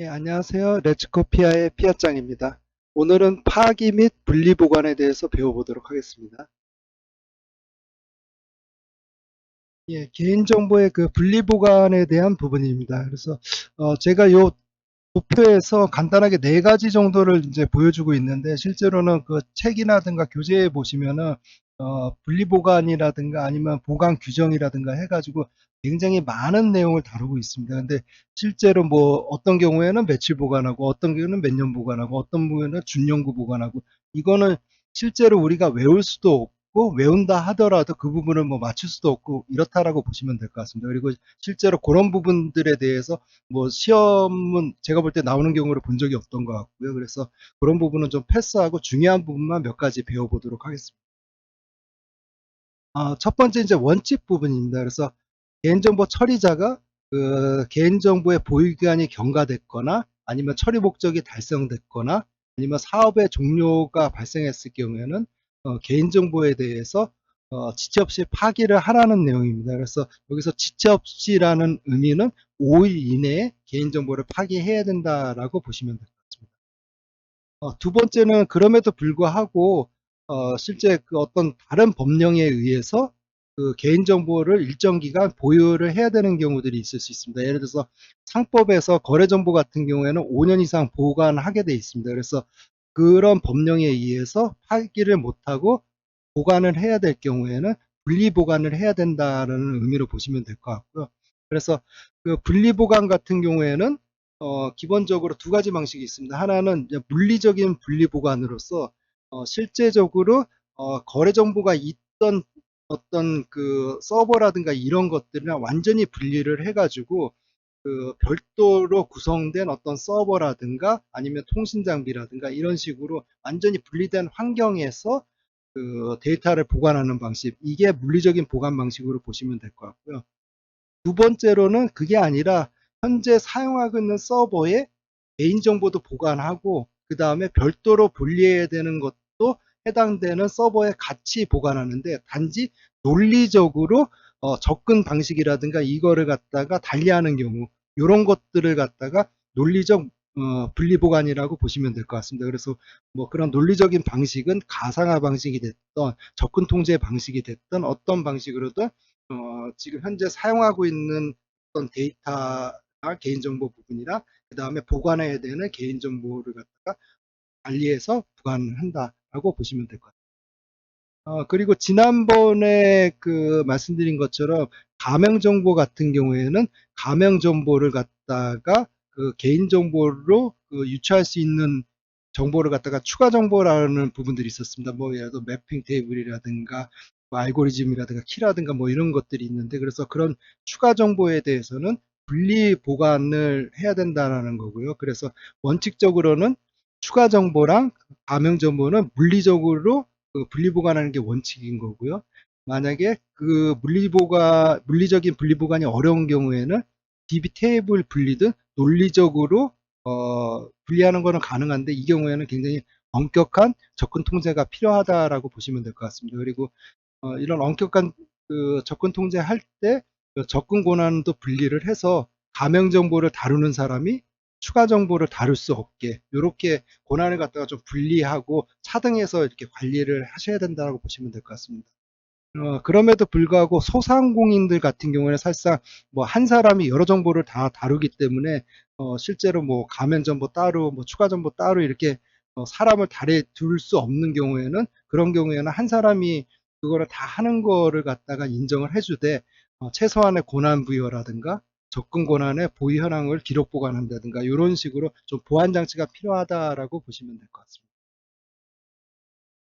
예, 안녕하세요. 레츠코피아의 피아짱입니다. 오늘은 파기 및 분리 보관에 대해서 배워보도록 하겠습니다. 예, 개인정보의 그 분리 보관에 대한 부분입니다. 그래서 제가 요 도표에서 간단하게 네 가지 정도를 이제 보여주고 있는데 실제로는 그 책이라든가 교재에 보시면은 분리 보관이라든가 아니면 보관 규정이라든가 해가지고 굉장히 많은 내용을 다루고 있습니다. 근데 실제로 뭐 어떤 경우에는 며칠 보관하고 어떤 경우에는 몇 년 보관하고 어떤 경우에는 준연구 보관하고 이거는 실제로 우리가 외울 수도 없고 외운다 하더라도 그 부분을 뭐 맞출 수도 없고 이렇다라고 보시면 될 것 같습니다. 그리고 실제로 그런 부분들에 대해서 뭐 시험은 제가 볼 때 나오는 경우를 본 적이 없던 것 같고요. 그래서 그런 부분은 좀 패스하고 중요한 부분만 몇 가지 배워보도록 하겠습니다. 첫 번째 이제 원칙 부분입니다. 그래서 개인정보 처리자가 그 개인정보의 보유기간이 경과됐거나 아니면 처리 목적이 달성됐거나 아니면 사업의 종료가 발생했을 경우에는 개인정보에 대해서 지체 없이 파기를 하라는 내용입니다. 그래서 여기서 지체 없이라는 의미는 5일 이내에 개인정보를 파기해야 된다라고 보시면 될 것 같습니다. 두 번째는 그럼에도 불구하고 실제 그 어떤 다른 법령에 의해서 그 개인정보를 일정 기간 보유를 해야 되는 경우들이 있을 수 있습니다. 예를 들어서 상법에서 거래정보 같은 경우에는 5년 이상 보관하게 돼 있습니다. 그래서 그런 법령에 의해서 파기를 못하고 보관을 해야 될 경우에는 분리 보관을 해야 된다는 의미로 보시면 될 것 같고요. 그래서 그 분리 보관 같은 경우에는 기본적으로 두 가지 방식이 있습니다. 하나는 물리적인 분리 보관으로서 실제적으로 거래 정보가 있던 어떤 그 서버라든가 이런 것들이랑 완전히 분리를 해가지고 그 별도로 구성된 어떤 서버라든가 아니면 통신 장비라든가 이런 식으로 완전히 분리된 환경에서 그 데이터를 보관하는 방식, 이게 물리적인 보관 방식으로 보시면 될 것 같고요. 두 번째로는 그게 아니라 현재 사용하고 있는 서버에 개인정보도 보관하고 그 다음에 별도로 분리해야 되는 것도 해당되는 서버에 같이 보관하는데 단지 논리적으로 접근 방식이라든가 이거를 갖다가 달리하는 경우 이런 것들을 갖다가 논리적 분리 보관이라고 보시면 될 것 같습니다. 그래서 뭐 그런 논리적인 방식은 가상화 방식이 됐던 접근 통제 방식이 됐던 어떤 방식으로든 지금 현재 사용하고 있는 어떤 데이터나 개인정보 부분이랑 그 다음에 보관해야 되는 개인정보를 갖다가 관리해서 보관한다라고 보시면 될 것 같아요. 그리고 지난번에 그 말씀드린 것처럼 가명정보 같은 경우에는 가명정보를 갖다가 그 개인정보로 그 유추할 수 있는 정보를 갖다가 추가 정보라는 부분들이 있었습니다. 뭐 예를 들어 매핑 테이블이라든가 뭐 알고리즘이라든가 키라든가 뭐 이런 것들이 있는데 그래서 그런 추가 정보에 대해서는 분리 보관을 해야 된다는 거고요. 그래서 원칙적으로는 추가 정보랑 가명 정보는 물리적으로 그 분리 보관하는 게 원칙인 거고요. 만약에 그 물리적인 분리 보관이 어려운 경우에는 DB 테이블 분리든 논리적으로 분리하는 거는 가능한데 이 경우에는 굉장히 엄격한 접근 통제가 필요하다라고 보시면 될 것 같습니다. 그리고 이런 엄격한 그 접근 통제할 때 그 접근 권한도 분리를 해서 가명 정보를 다루는 사람이 추가 정보를 다룰 수 없게 이렇게 권한을 갖다가 좀 분리하고 차등해서 이렇게 관리를 하셔야 된다고 보시면 될 것 같습니다. 그럼에도 불구하고 소상공인들 같은 경우에는 사실상 뭐 한 사람이 여러 정보를 다 다루기 때문에 실제로 뭐 가면 정보 따로 뭐 추가 정보 따로 이렇게 사람을 다리 둘 수 없는 경우에는 그런 경우에는 한 사람이 그거를 다 하는 거를 갖다가 인정을 해주되 최소한의 권한 부여라든가 접근 권한의 보유 현황을 기록 보관한다든가 이런 식으로 좀 보안 장치가 필요하다라고 보시면 될 것 같습니다.